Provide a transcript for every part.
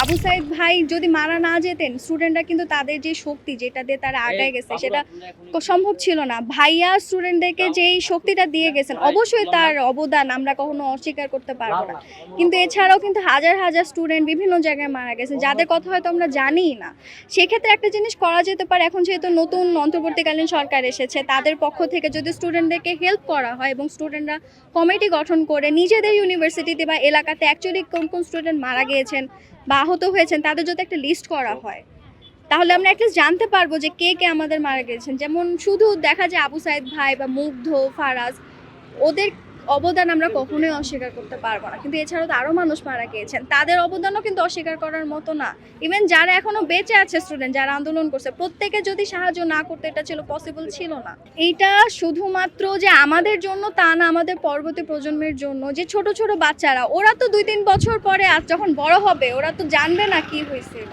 আবু সাইদ ভাই যদি মারা না যেতেন, স্টুডেন্টরা কিন্তু তাদের যে শক্তি যেটা দিয়ে তারা আগায় গেছে সেটা সম্ভব ছিল না। ভাইয়া স্টুডেন্টদেরকে যেই শক্তিটা দিয়ে গেছেন, অবশ্যই তার অবদান আমরা কখনো অস্বীকার করতে পারবো না। কিন্তু এছাড়াও কিন্তু হাজার হাজার স্টুডেন্ট বিভিন্ন জায়গায় মারা গেছে, যাদের কথা হয়তো আমরা জানিই না। সেক্ষেত্রে একটা জিনিস করা যেতে পারে, এখন যেহেতু নতুন অন্তর্বর্তীকালীন সরকার এসেছে, তাদের পক্ষ থেকে যদি স্টুডেন্টদেরকে হেল্প করা হয় এবং স্টুডেন্টরা কমিটি গঠন করে নিজেদের ইউনিভার্সিটিতে বা এলাকাতে অ্যাকচুয়ালি কোন কোন স্টুডেন্ট মারা গিয়েছেন বা আহত হয়েছেন তাদের যদি একটা লিস্ট করা হয়, তাহলে আমরা অ্যাটলিস্ট জানতে পারবো যে কে কে আমাদের মারা গিয়েছেন। যেমন শুধু দেখা যায় আবু সাইদ ভাই বা মুগ্ধ, ফারাজ, ওদের অবদান আমরা কখনোই অস্বীকার করতে পারবো না, কিন্তু এছাড়াও তো আরও মানুষ মারা গিয়েছেন, তাদের অবদানও কিন্তু অস্বীকার করার মতো না। ইভেন যারা এখনো বেঁচে আছে স্টুডেন্ট, যারা আন্দোলন করছে, প্রত্যেকে যদি সাহায্য না করতে, এটা ছিল পসিবল ছিল না। এইটা শুধুমাত্র যে আমাদের জন্য তা না, আমাদের পরবর্তী প্রজন্মের জন্য, যে ছোট ছোট বাচ্চারা, ওরা তো 2-3 বছর পরে যখন বড় হবে ওরা তো জানবে না কি হয়েছিল।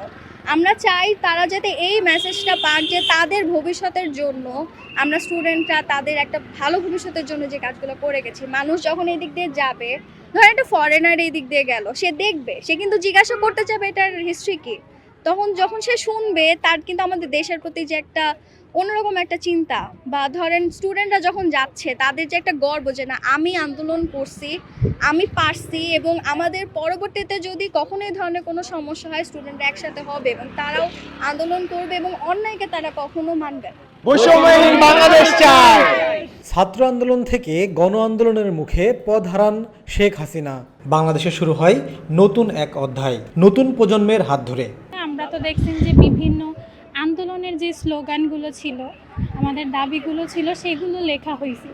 আমরা চাই তারা যাতে এই মেসেজটা পাক যে তাদের ভবিষ্যতের জন্য আমরা স্টুডেন্টরা তাদের একটা ভালো ভবিষ্যতের জন্য যে কাজগুলো করে গেছি, মানুষ যখন এই দিক দিয়ে যাবে, ধর একটা ফরেনার এই দিক দিয়ে গেল, সে দেখবে, সে কিন্তু জিজ্ঞাসা করতে চাবে এটার হিস্ট্রি কি। তখন যখন সে শুনবে, তার কিন্তু আমাদের দেশের প্রতি যে একটা অন্যরকম একটা চিন্তা, বা ধরেন স্টুডেন্টরা যখন যাচ্ছে তাদের যে একটা গর্ব যে না আমি আন্দোলন করছি, আমি পারছি, এবং আমাদের পরবর্তীতে যদি কখনো এই ধরনের কোনো সমস্যা হয় স্টুডেন্টরা একসাথে হবে এবং তারাও আন্দোলন করবে এবং অন্যায়কে তারা কখনো মানবে না। বৈষম্যহীন বাংলাদেশ চাই। ছাত্র আন্দোলন থেকে গণ আন্দোলনের মুখে পদ হারান শেখ হাসিনা। বাংলাদেশে শুরু হয় নতুন এক অধ্যায়, নতুন প্রজন্মের হাত ধরে। আমরা তো দেখছেন যে বিভিন্ন আন্দোলনের যে স্লোগানগুলো ছিল, আমাদের দাবিগুলো ছিল, সেগুলো লেখা হয়েছে,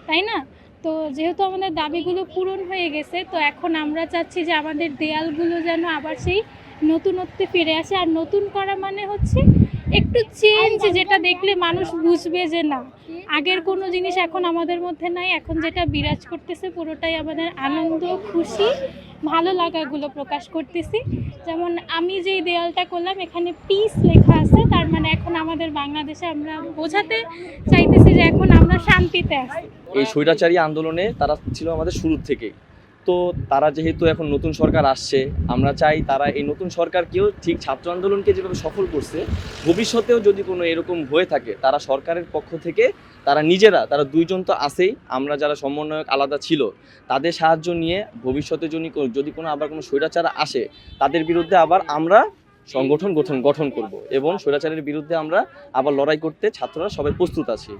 তাই না? তো যেহেতু আমাদের দাবিগুলো পূরণ হয়ে গেছে, তো এখন আমরা চাচ্ছি যে আমাদের দেয়ালগুলো যেন আবার সেই নতুনত্বে ফিরে আসে। আর নতুন করা মানে হচ্ছে একটু চেঞ্জ, যেটা দেখলে মানুষ বুঝবে যে না, আগের কোনো জিনিস এখন আমাদের মধ্যে নাই, এখন যেটা বিরাজ করতেছে পুরোটাই আমাদের আনন্দ, খুশি, ভালো লাগাগুলো প্রকাশ করতেছি। যেমন আমি যেই দেয়ালটা করলাম, এখানে পিস লেখা আছে, তার মানে এখন আমাদের বাংলাদেশে আমরা বোঝাতে চাইতেছি যে এখন আমরা শান্তিতে আছি। এই স্বৈরাচারী আন্দোলনে তারা ছিল আমাদের শুরুর থেকে। তো তারা যেহেতু এখন নতুন সরকার আসছে, আমরা চাই তারা এই নতুন সরকারকেও ঠিক ছাত্র আন্দোলনকে যেভাবে সফল করছে, ভবিষ্যতেও যদি কোনো এরকম হয়ে থাকে, তারা সরকারের পক্ষ থেকে তারা দুইজন তো আছেই, আমরা যারা সমন্বয়ক আলাদা ছিল তাদের সাহায্য নিয়ে ভবিষ্যতে যদি কোনো আবার কোনো স্বৈরাচার আসে, তাদের বিরুদ্ধে আবার আমরা সংগঠন গঠন করব এবং স্বৈরাচারের বিরুদ্ধে আমরা আবার লড়াই করতে ছাত্ররা সবাই প্রস্তুত আছি।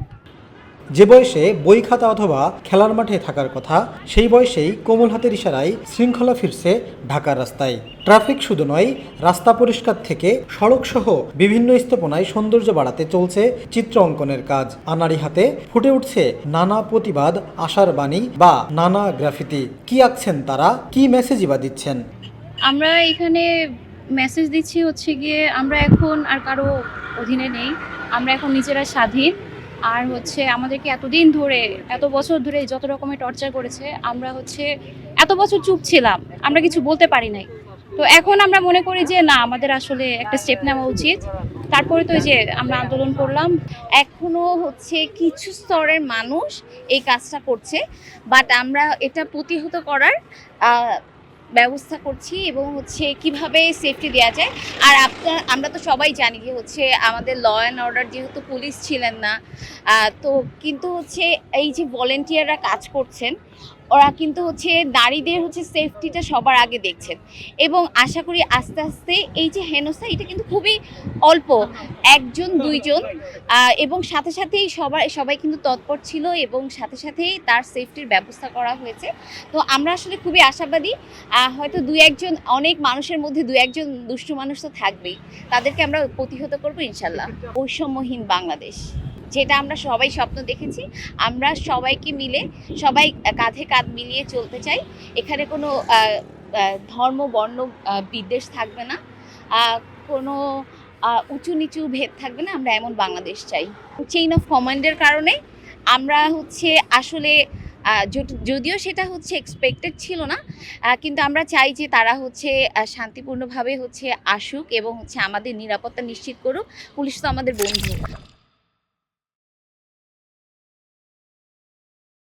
যে বয়সে বই খাতা অথবা খেলার মাঠে থাকার কথা, সেই বয়সেই কোমল হাতের ইশারায় শৃঙ্খলা ফিরছে ঢাকার রাস্তায়। ট্রাফিক শুধু নয়, রাস্তা পরিষ্কার থেকে সড়ক সহ বিভিন্ন স্থাপনায় সৌন্দর্য বাড়াতে চলছে চিত্র অঙ্কনের কাজ। আনাড়ি হাতে ফুটে উঠছে নানা প্রতিবাদ, আশার বাণী বা নানা গ্রাফিতি। কি আঁকছেন তারা, কি মেসেজই বা দিচ্ছেন? আমরা এখানে মেসেজ দিচ্ছি হচ্ছে গিয়ে আমরা এখন আর কারো অধীনে নেই, আমরা এখন নিজেরা স্বাধীন। আর হচ্ছে আমাদেরকে এতদিন ধরে, এত বছর ধরে যত রকমের টর্চার করেছে, আমরা হচ্ছে এত বছর চুপ ছিলাম, আমরা কিছু বলতে পারি নাই। তো এখন আমরা মনে করি যে না, আমাদের আসলে একটা স্টেপ নেওয়া উচিত। তারপরে তো যে আমরা আন্দোলন করলাম, এখনো হচ্ছে কিছু স্তরের মানুষ এই কাজটা করছে, বাট আমরা এটা প্রতিহত করার ব্যবস্থা করছি এবং হচ্ছে কিভাবে সেফটি দেওয়া যায়। আর আমরা তো সবাই জানি যে হচ্ছে আমাদের ল অ্যান্ড অর্ডার যেহেতু পুলিশ ছিলেন না, তো কিন্তু হচ্ছে এই যে ভলেন্টিয়াররা কাজ করছেন, ওরা কিন্তু হচ্ছে নারীদের হচ্ছে সেফটিটা সবার আগে দেখছেন এবং আশা করি আস্তে আস্তে এই যে হেনস্থা, এটা কিন্তু খুবই অল্প, 1-2 জন, এবং সাথে সাথেই সবাই কিন্তু তৎপর ছিল এবং সাথে সাথেই তার সেফটির ব্যবস্থা করা হয়েছে। তো আমরা আসলে খুবই আশাবাদী। হয়তো 2-1 জন, অনেক মানুষের মধ্যে 2-1 জন দুষ্টু মানুষ তো থাকবেই, তাদেরকে আমরা প্রতিহত করবো ইনশাল্লাহ। বৈষম্যহীন বাংলাদেশ, যেটা আমরা সবাই স্বপ্ন দেখেছি, আমরা সবাইকে মিলে, সবাই কাঁধে কাঁধ মিলিয়ে চলতে চাই। এখানে কোনো ধর্ম বর্ণ বিদ্বেষ থাকবে না, কোনো উঁচু নিচু ভেদ থাকবে না, আমরা এমন বাংলাদেশ চাই। চেইন অফ কমান্ডের কারণে আমরা হচ্ছে আসলে যদিও সেটা হচ্ছে এক্সপেক্টেড ছিল না, কিন্তু আমরা চাই যে তারা হচ্ছে শান্তিপূর্ণভাবে হচ্ছে আসুক এবং হচ্ছে আমাদের নিরাপত্তা নিশ্চিত করুক। পুলিশ তো আমাদের বন্ধু।